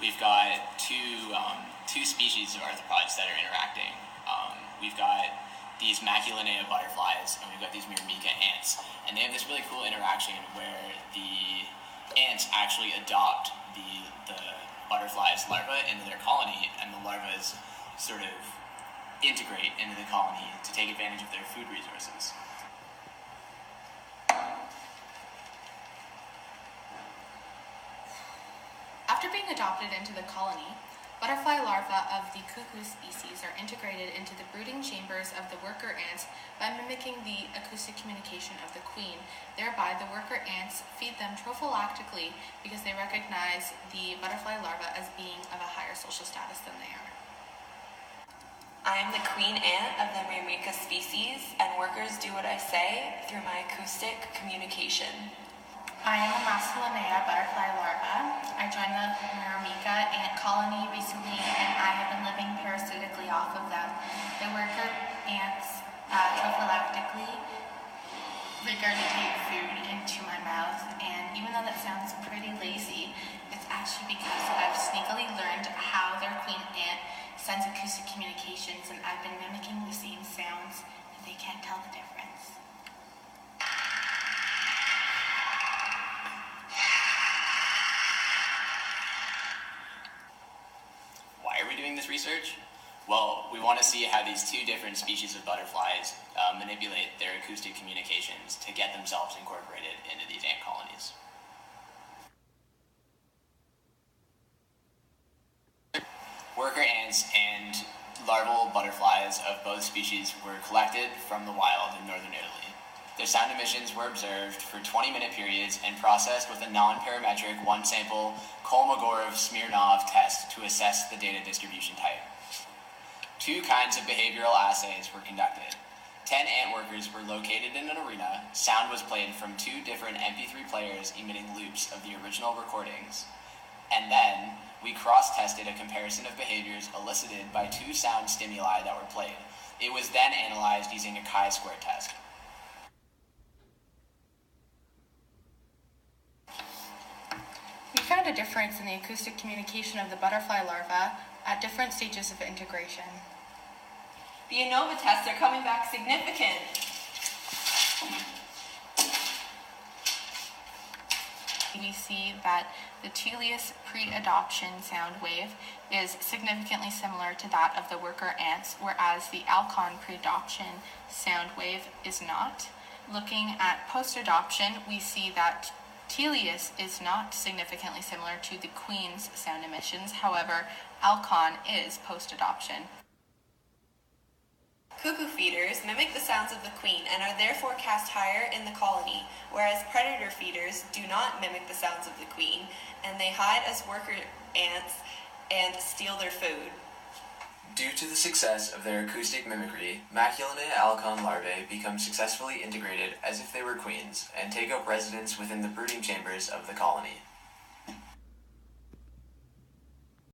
we've got two species of arthropods that are interacting. We've got these Maculinea butterflies, and we've got these Myrmica ants, and they have this really cool interaction where the ants actually adopt the butterflies' larvae into their colony, and the larvae sort of integrate into the colony to take advantage of their food resources. After being adopted into the colony, butterfly larvae of the cuckoo species are integrated into the brooding chambers of the worker ants by mimicking the acoustic communication of the queen. Thereby, the worker ants feed them prophylactically because they recognize the butterfly larvae as being of a higher social status than they are. I am the queen ant of the Myrmica species, and workers do what I say through my acoustic communication. I am a Maculinea butterfly larva. I joined the Myrmica ant colony recently, and I have been living parasitically off of them. The worker ants prophylactically regurgitate food into my mouth, and even though that sounds pretty lazy, it's actually because I've sneakily learned how their queen ant sends acoustic communications, and I've been mimicking the same sounds, and they can't tell the difference. Why are we doing this research? Well, we want to see how these two different species of butterflies manipulate their acoustic communications to get themselves incorporated into these ant colonies. Worker ants and larval butterflies of both species were collected from the wild in northern Italy. Their sound emissions were observed for 20-minute periods and processed with a non-parametric one-sample Kolmogorov-Smirnov test to assess the data distribution type. Two kinds of behavioral assays were conducted. 10 ant workers were located in an arena. Sound was played from two different MP3 players emitting loops of the original recordings. And then we cross-tested a comparison of behaviors elicited by two sound stimuli that were played. It was then analyzed using a chi-square test. We found a difference in the acoustic communication of the butterfly larvae at different stages of integration. The ANOVA tests are coming back significant. We see that the Teleus pre-adoption sound wave is significantly similar to that of the worker ants, whereas the Alcon pre-adoption sound wave is not. Looking at post-adoption, we see that Teleus is not significantly similar to the queen's sound emissions. However, Alcon is post-adoption. Cuckoo feeders mimic the sounds of the queen and are therefore cast higher in the colony, whereas predator feeders do not mimic the sounds of the queen, and they hide as worker ants and steal their food. Due to the success of their acoustic mimicry, Maculinea alcon larvae become successfully integrated as if they were queens and take up residence within the brooding chambers of the colony.